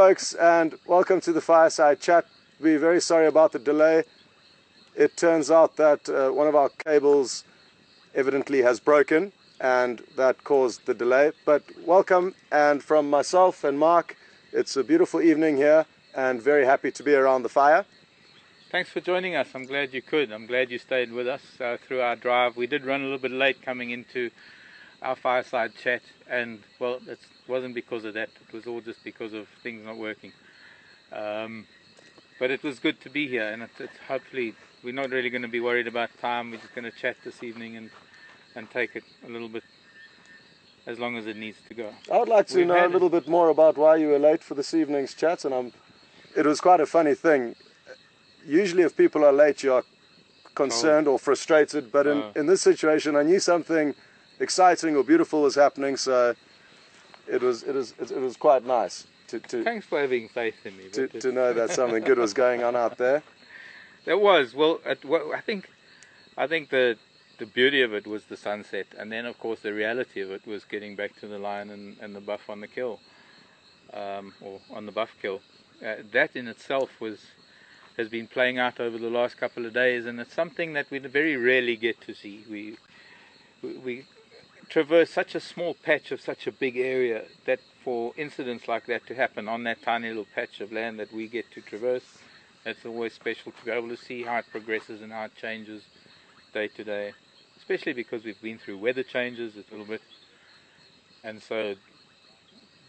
Folks, and welcome to the Fireside Chat. We're very sorry about the delay. It turns out that one of our cables evidently has broken, and that caused the delay. But welcome, and from myself and Mark, it's a beautiful evening here, and very happy to be around the fire. Thanks for joining us. I'm glad you could. I'm glad you stayed with us through our drive. We did run a little bit late coming into our Fireside Chat, and well, it wasn't because of that. It was all just because of things not working. But it was good to be here, and it's hopefully we're not really going to be worried about time. We're just going to chat this evening and take it a little bit as long as it needs to go. I would like to know a little bit more about why you were late for this evening's chat, and it was quite a funny thing. Usually if people are late, you are concerned or frustrated, but in this situation, I knew something exciting or beautiful was happening, so it was quite nice to Thanks for having faith in me. To know that something good was going on out there. There was. Well, I think the beauty of it was the sunset, and then of course the reality of it was getting back to the lion and the buff on the kill, or on the buff kill. That in itself has been playing out over the last couple of days, and it's something that we very rarely get to see. We traverse such a small patch of such a big area that for incidents like that to happen on that tiny little patch of land that we get to traverse, it's always special to be able to see how it progresses and how it changes day to day, especially because we've been through weather changes a little bit, and so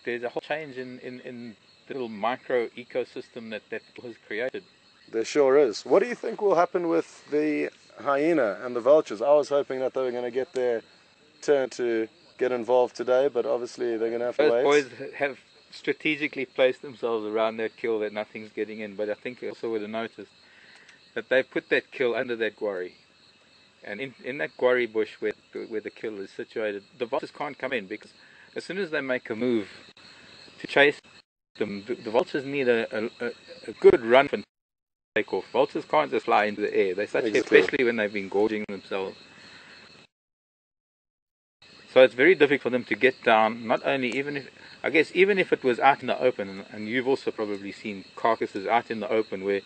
there's a whole change in the little micro ecosystem that was created. There sure is. What do you think will happen with the hyena and the vultures? I was hoping that they were going to get their turn to get involved today, but obviously they're going to have to wait. Those boys have strategically placed themselves around that kill that nothing's getting in, but I think you also would have noticed that they've put that kill under that quarry. And in that quarry bush where the kill is situated, the vultures can't come in, because as soon as they make a move to chase them, the vultures need a good run and take off. Vultures can't just fly into the air. Especially when they've been gorging themselves. So it's very difficult for them to get down, not only even if it was out in the open, and you've also probably seen carcasses out in the open where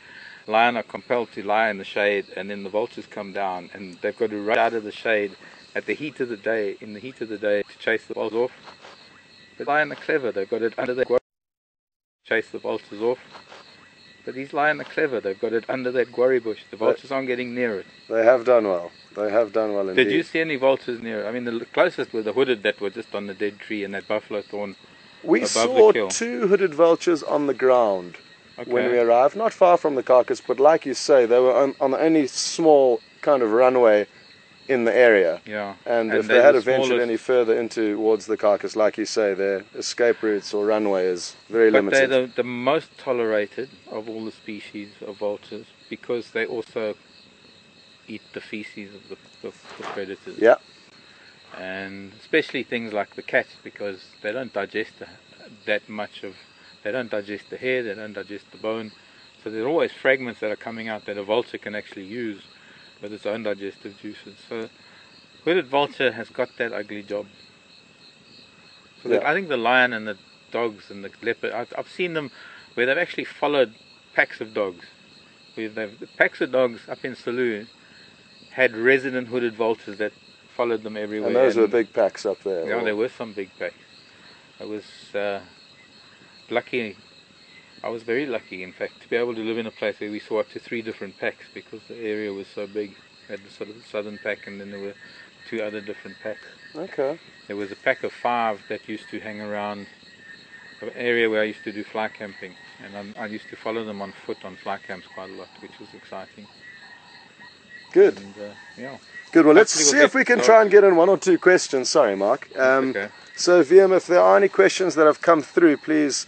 lions are compelled to lie in the shade, and then the vultures come down and they've got to rush out of the shade in the heat of the day to chase the vultures off. But lions are clever, they've got it under their quarry to chase the vultures off. But these lions are clever, they've got it under that quarry bush. The vultures aren't getting near it. They have done well. They have done well indeed. Did you see any vultures near it? I mean, the closest were the hooded that were just on the dead tree and that buffalo thorn we above saw the kill. 2 hooded vultures on the ground when we arrived, not far from the carcass, but like you say, they were on the only small kind of runway in the area. Yeah. And if they had ventured any further towards the carcass, like you say, their escape routes or runway is very limited. They're the most tolerated of all the species of vultures, because they also eat the feces of the predators. Yeah. And especially things like the cats, because they don't digest that much of. They don't digest the hair, they don't digest the bone. So there are always fragments that are coming out that a vulture can actually use with its own digestive juices. So hooded vulture has got that ugly job. So I think the lion and the dogs and the leopard, I've seen them where they've actually followed packs of dogs. The packs of dogs up in Selous had resident hooded vultures that followed them everywhere. And those were big packs up there. Yeah, there were some big packs. I was lucky. I was very lucky, in fact, to be able to live in a place where we saw up to 3 different packs, because the area was so big. We had the sort of the southern pack, and then there were 2 other different packs. Okay. There was a pack of 5 that used to hang around an area where I used to do fly camping, and I used to follow them on foot on fly camps quite a lot, which was exciting. Good. And, yeah. Good. Well, let's see if we can try and get in 1 or 2 questions. Sorry, Mark. Okay. So, VM, if there are any questions that have come through, please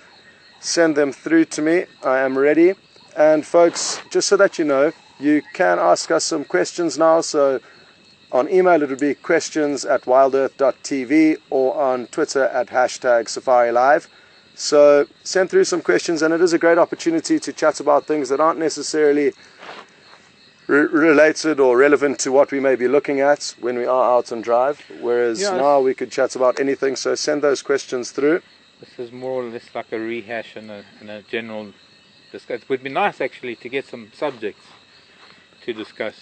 send them through to me. I am ready. And folks, just so that you know, you can ask us some questions now. So on email it would be questions@wildearth.tv, or on Twitter at #SafariLive. So send through some questions, and it is a great opportunity to chat about things that aren't necessarily related or relevant to what we may be looking at when we are out on drive, whereas now we could chat about anything. So send those questions through. This is more or less like a rehash and a general discuss. It would be nice actually to get some subjects to discuss.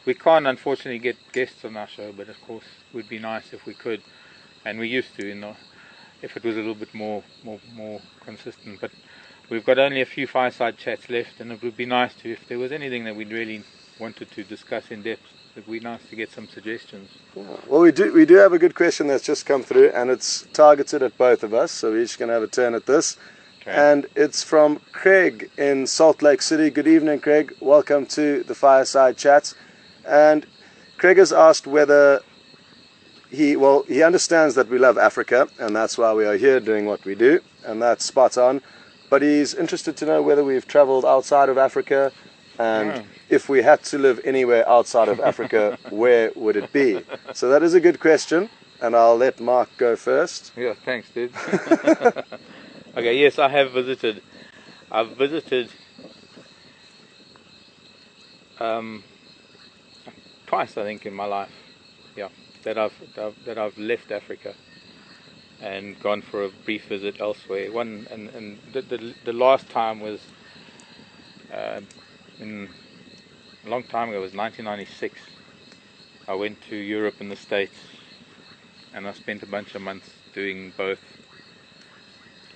We can't unfortunately get guests on our show, but of course it would be nice if we could, and we used to, if it was a little bit more consistent. But we've got only a few fireside chats left, and it would be nice to, if there was anything that we'd really wanted to discuss in depth, it would be nice to get some suggestions. Yeah. Well, we do have a good question that's just come through, and it's targeted at both of us, so we're each going to have a turn at this. Okay. And it's from Craig in Salt Lake City. Good evening, Craig. Welcome to the Fireside Chats. And Craig has asked whether he understands that we love Africa, and that's why we are here doing what we do, and that's spot on. But he's interested to know whether we've traveled outside of Africa, and if we had to live anywhere outside of Africa, where would it be? So that is a good question, and I'll let Mark go first. Yeah, thanks, dude. Okay, yes, I have visited. I've visited twice, I think, in my life. Yeah, that I've left Africa and gone for a brief visit elsewhere. One and the last time was in a long time ago. It was 1996. I went to Europe and the States, and I spent a bunch of months doing both.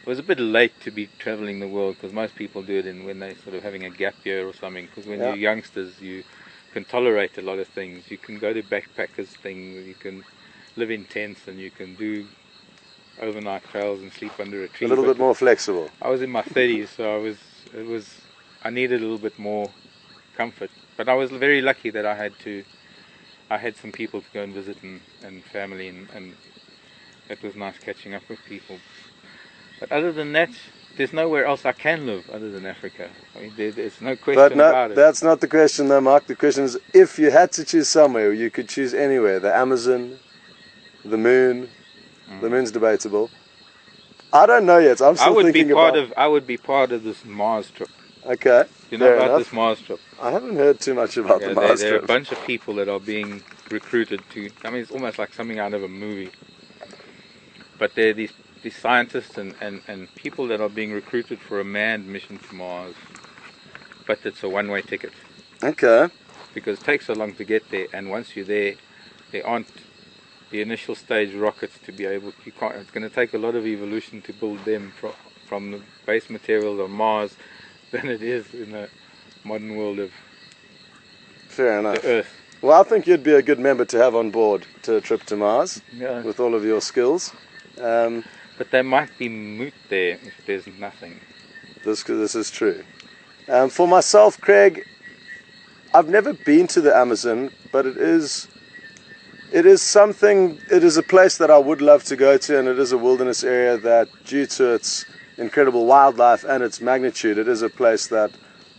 It was a bit late to be traveling the world, because most people do it when they're sort of having a gap year or something, because when you're youngsters you can tolerate a lot of things. You can go to backpackers things, you can live in tents, and you can do overnight trails and sleep under a tree. A little bit more flexible. I was in my 30s, so I needed a little bit more comfort. But I was very lucky that I had some people to go and visit, and family, and it was nice catching up with people. But other than that, there's nowhere else I can live other than Africa. I mean, there's no question about it. That's not the question though, Mark. The question is, if you had to choose somewhere, you could choose anywhere. The Amazon, the moon. The moon's debatable. I don't know yet. I'm still thinking about it. I would be part of this Mars trip. Okay. You know about this Mars trip? I haven't heard too much about the Mars trip. There are a bunch of people that are being recruited to. I mean, it's almost like something out of a movie. But there are these scientists and people that are being recruited for a manned mission to Mars. But it's a one-way ticket. Okay. Because it takes so long to get there, and once you're there, there aren't the initial stage rockets to be able. It's going to take a lot of evolution to build them from the base materials on Mars than it is in the modern world of Fair enough. the Earth. Well, I think you'd be a good member to have on board to a trip to Mars, Yeah. with all of your skills. But they might be moot there if there's nothing. This is true. For myself, Craig, I've never been to the Amazon, but it is something. It is a place that I would love to go to, and it is a wilderness area that, due to its incredible wildlife and its magnitude, it is a place that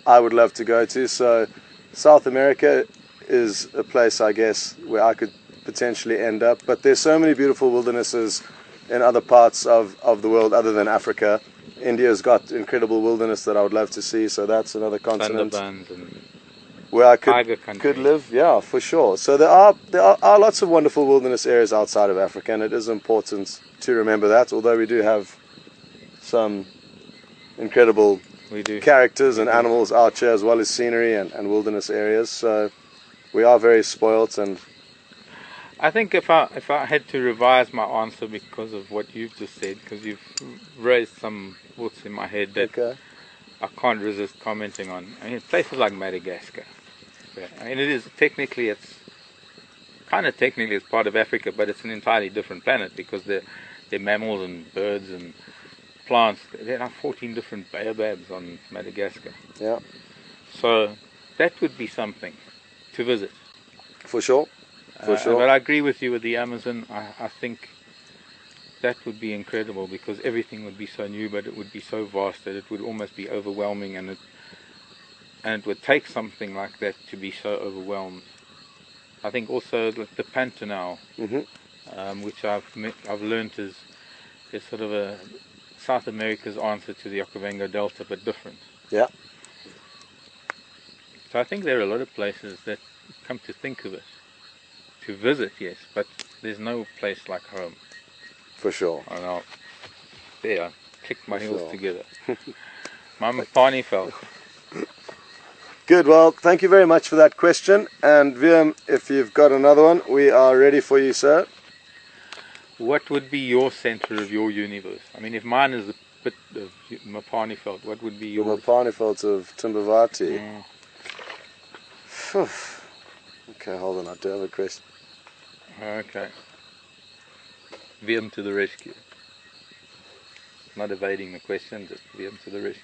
I would love to go to. So South America is a place, I guess, where I could potentially end up. But there's so many beautiful wildernesses in other parts of the world other than Africa. India's got incredible wilderness that I would love to see, so that's another continent where I could live. Yeah, for sure. So there are lots of wonderful wilderness areas outside of Africa, and it is important to remember that, although we do have some incredible characters and animals out here, as well as scenery and wilderness areas. So we are very spoilt. And I think if I had to revise my answer because of what you've just said, because you've raised some thoughts in my head that I can't resist commenting on. I mean, places like Madagascar. I mean, it's part of Africa, but it's an entirely different planet, because they're mammals and birds and plants. There are 14 different baobabs on Madagascar. Yeah. So that would be something to visit. For sure. But I agree with you with the Amazon. I think that would be incredible, because everything would be so new, but it would be so vast that it would almost be overwhelming, and it would take something like that to be so overwhelmed. I think also the Pantanal, which I've learnt is sort of a South America's answer to the Okavango Delta, but different. Yeah. So I think there are a lot of places that, come to think of it, to visit, yes, but there's no place like home. For sure. There, I clicked my heels Sure. together. My Mopani felt. Good, well, thank you very much for that question. And Viam, if you've got another one, we are ready for you, sir. What would be your center of your universe? I mean, if mine is the pit of Mopani felt, what would be The yours? Mopani Veld of Timbavati. Mm, Okay, hold on, I do have a question. okay. Viam to the rescue. Not evading the question, just Viam to the rescue.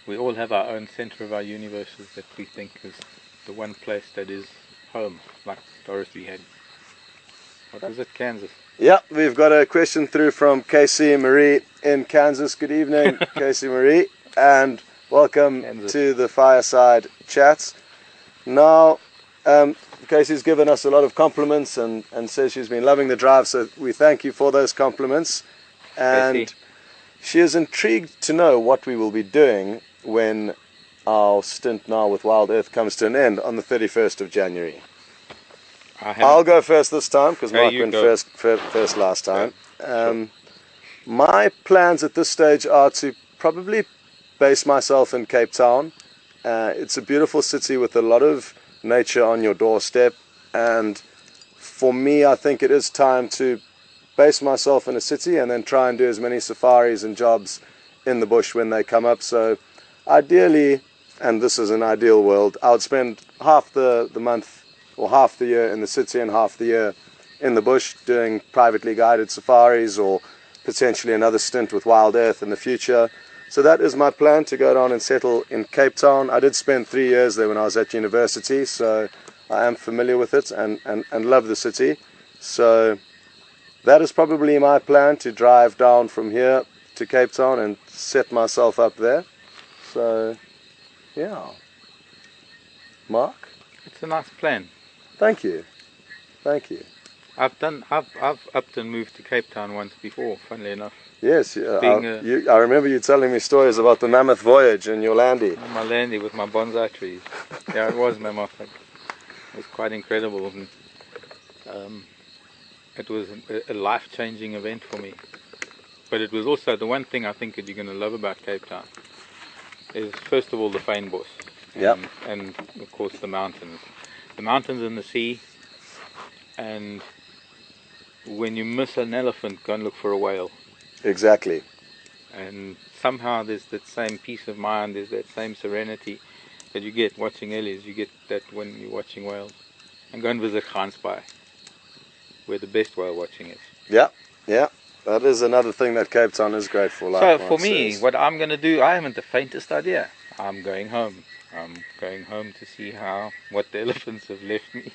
We all have our own center of our universes that we think is the one place that is home, like Dorothy had. What was it, Kansas? Yeah, we've got a question through from Casey Marie in Kansas. Good evening, Casey Marie, and welcome Kansas. to the Fireside Chats. Now, Casey's given us a lot of compliments and says she's been loving the drive, so we thank you for those compliments. And Casey. she is intrigued to know what we will be doing when our stint now with Wild Earth comes to an end on the 31st of January. I'll go first this time because Okay, Mark you went go. first last time. My plans at this stage are to probably base myself in Cape Town. It's a beautiful city with a lot of nature on your doorstep, and for me, I think it is time to base myself in a city and then try and do as many safaris and jobs in the bush when they come up. So ideally, and this is an ideal world, I would spend half the month or half the year in the city and half the year in the bush doing privately guided safaris, or potentially another stint with Wild Earth in the future. So that is my plan, to go down and settle in Cape Town. I did spend 3 years there when I was at university, so I am familiar with it and love the city. So that is probably my plan, to drive down from here to Cape Town and set myself up there. So, yeah. Mark? It's a nice plan. Thank you. Thank you. I've upped and moved to Cape Town once before, funnily enough. Yes, Being I remember you telling me stories about the Mammoth voyage in your landy. on my landy with my bonsai trees. Yeah, it was mammoth. It was quite incredible. And, it was a life-changing event for me. But it was also the one thing I think that you're going to love about Cape Town is, first of all, the fynbos. Yep. And of course the mountains. The mountains and the sea. And when you miss an elephant, go and look for a whale. Exactly. And somehow there's that same peace of mind, there's that same serenity that you get watching Ellies. You get that when you're watching whales. And go and visit Gansbaai, where the best whale watching is. Yeah, yeah. That is another thing that Cape Town is great for. Like So Mark for me, says. what I'm going to do, I haven't the faintest idea. I'm going home. I'm going home to see what the elephants have left me,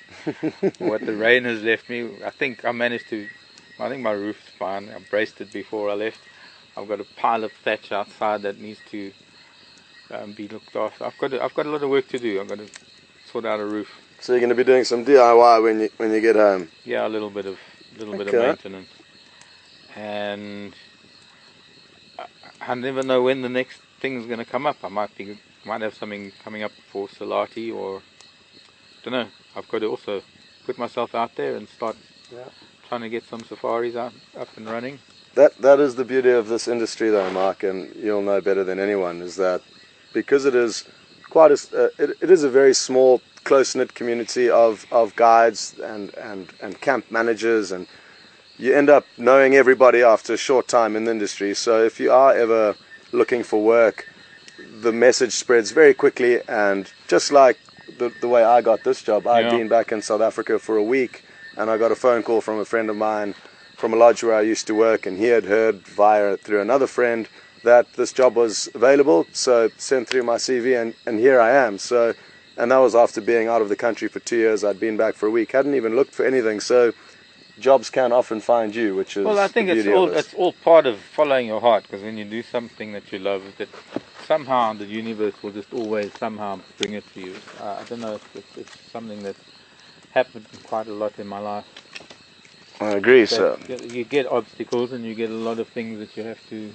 what the rain has left me. I think my roof's fine. I braced it before I left. I've got a pile of thatch outside that needs to be looked after. I've got a lot of work to do. I've got to sort out a roof. So you're going to be doing some DIY when you get home. Yeah, a little bit of Okay. maintenance. And I never know when the next thing's going to come up. I might have something coming up for Salati, or don't know. I've got to also put myself out there and start trying to get some safaris up and running. That is the beauty of this industry, though, Mark, and you'll know better than anyone, is that because it is quite it is a very small, close-knit community of guides and camp managers, and you end up knowing everybody after a short time in the industry. So if you are ever looking for work, the message spreads very quickly. And just like the way I got this job, I'd been back in South Africa for a week, and I got a phone call from a friend of mine from a lodge where I used to work, and he had heard through another friend that this job was available, so sent through my CV, and here I am. So, and that was after being out of the country for 2 years. I'd been back for a week, hadn't even looked for anything. So jobs can often find you, which is well, I think the beauty of it. it's all part of following your heart, because when you do something that you love, that somehow the universe will just always somehow bring it to you. I don't know, it's something that happened quite a lot in my life. I agree, sir. You get obstacles and you get a lot of things that you have to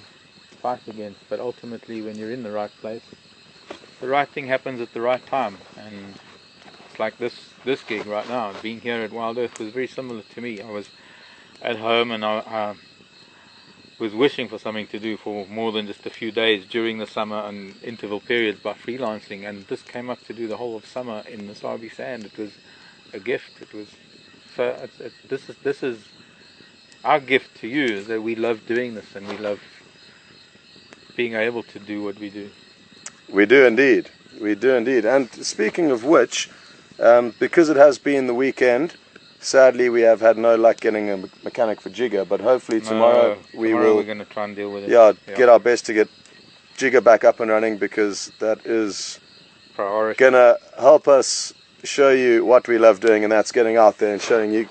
fight against, but ultimately when you're in the right place, the right thing happens at the right time. And it's like this gig right now. Being here at Wild Earth was very similar to me. I was at home, and I was wishing for something to do for more than just a few days during the summer and interval periods by freelancing, and this came up to do the whole of summer in the Sabi Sand. It was a gift. It was so. This is our gift to you, is that we love doing this and we love being able to do what we do. We do indeed. We do indeed. And speaking of which, because it has been the weekend, sadly we have had no luck getting a mechanic for Jigger, but hopefully tomorrow we're going to try and deal with it. Yeah, get our best to get Jigger back up and running, because that is priority. going to help us show you what we love doing, and that's getting out there and showing you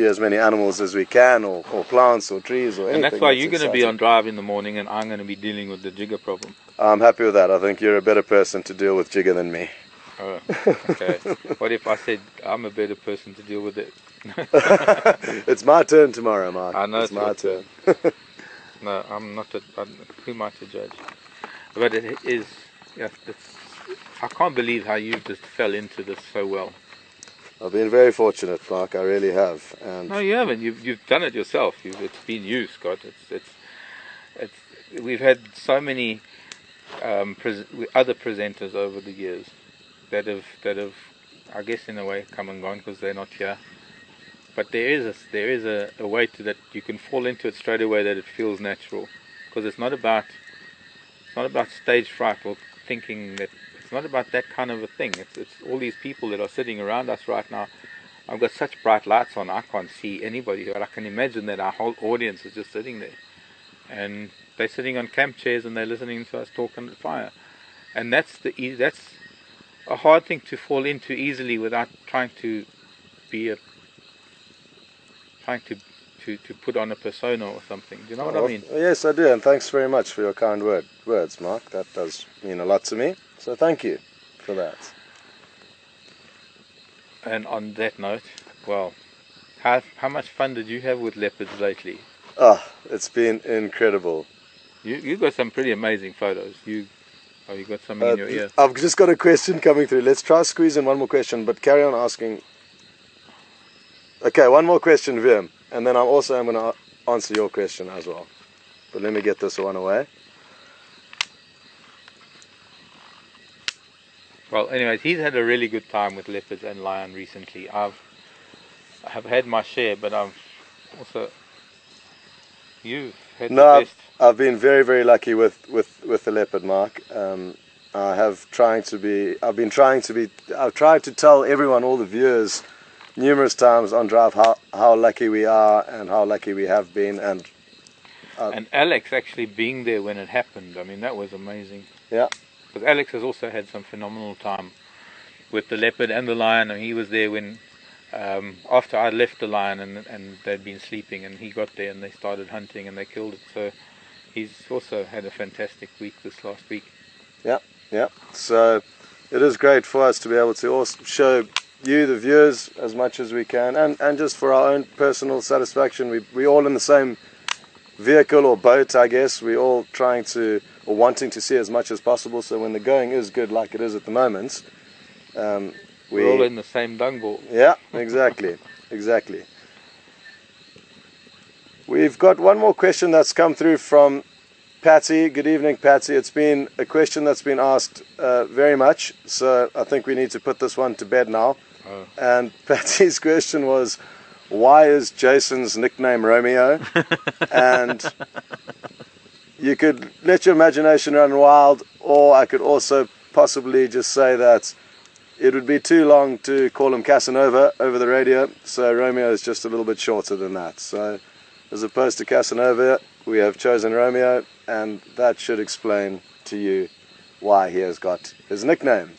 as many animals as we can, or plants or trees or anything. And that's why you're going to be on drive in the morning and I'm going to be dealing with the Jigger problem. I'm happy with that. I think you're a better person to deal with Jigger than me. Oh, okay. What if I said I'm a better person to deal with it? It's my turn tomorrow, Mark. I know it's my turn. No, I'm not. Who am I to judge? But it is. Yeah, I can't believe how you just fell into this so well. I've been very fortunate, Mark. I really have. And no, you haven't. You've done it yourself. It's been you, Scott. We've had so many other presenters over the years that have, I guess, in a way, come and gone because they're not here. But there is a way to that you can fall into it straight away, that it feels natural, because it's not about stage fright or thinking that. It's not about that kind of a thing. It's all these people that are sitting around us right now. I've got such bright lights on, I can't see anybody, but I can imagine that our whole audience is just sitting there, and they're sitting on camp chairs and they're listening to us talk on the fire, and that's a hard thing to fall into easily without trying to put on a persona or something. Do you know what I mean? Yes, I do, and thanks very much for your kind words, Mark. That does mean a lot to me, so thank you for that. And on that note, well, how much fun did you have with leopards lately? Oh, it's been incredible. You got some pretty amazing photos. You got something in your ear. I've just got a question coming through. Let's try to squeeze in one more question, but carry on asking. Okay, one more question, Vim, and then I'm going to answer your question as well. But let me get this one away. Well, anyways, he's had a really good time with leopards and lion recently. I have had my share, but I've also... You've had the best. I've been very, very lucky with the leopard, Mark. I've tried to tell everyone, all the viewers, numerous times on drive how lucky we are and how lucky we have been. And Alex actually being there when it happened, I mean, that was amazing. Yeah. Because Alex has also had some phenomenal time with the leopard and the lion, and he was there when after I left the lion and they'd been sleeping, and he got there and they started hunting and they killed it. So he's also had a fantastic week this last week. Yeah. So it is great for us to be able to also show you, the viewers, as much as we can, and just for our own personal satisfaction. We're all in the same vehicle or boat, I guess. We're all trying to, or wanting to see as much as possible. So when the going is good, like it is at the moment, we're all in the same dung ball. Yeah, exactly. We've got one more question that's come through from Patty. Good evening, Patty. It's been a question that's been asked very much, so I think we need to put this one to bed now. Oh. And Patty's question was, why is Jason's nickname Romeo? And you could let your imagination run wild, or I could also possibly just say that it would be too long to call him Casanova over the radio, so Romeo is just a little bit shorter than that. So as opposed to Casanova, we have chosen Romeo, and that should explain to you why he has got his nickname.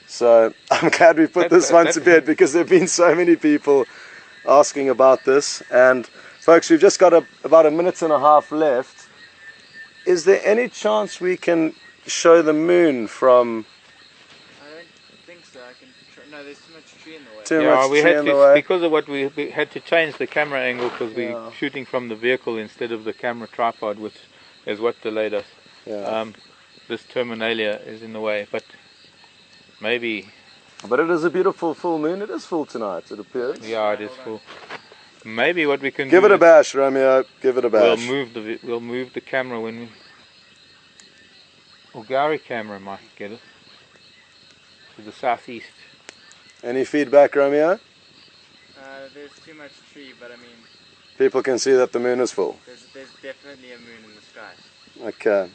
So I'm glad we put this one to bed, because there have been so many people asking about this. And folks, we've just got about a minute and a half left. Is there any chance we can show the moon from... No, there's too much tree in the way. Too much tree in the way. Because of what we had to change the camera angle, because we're shooting from the vehicle instead of the camera tripod, which is what delayed us. Yeah. This terminalia is in the way, but maybe... But it is a beautiful full moon. It is full tonight, it appears. Yeah, it is full. Maybe what we can Give do it a is bash, Romeo. Give it a we'll bash. move the camera when we. Or Gowrie camera might get it to the southeast. Any feedback, Romeo? There's too much tree, but I mean, People can see that the moon is full. there's definitely a moon in the sky. Okay.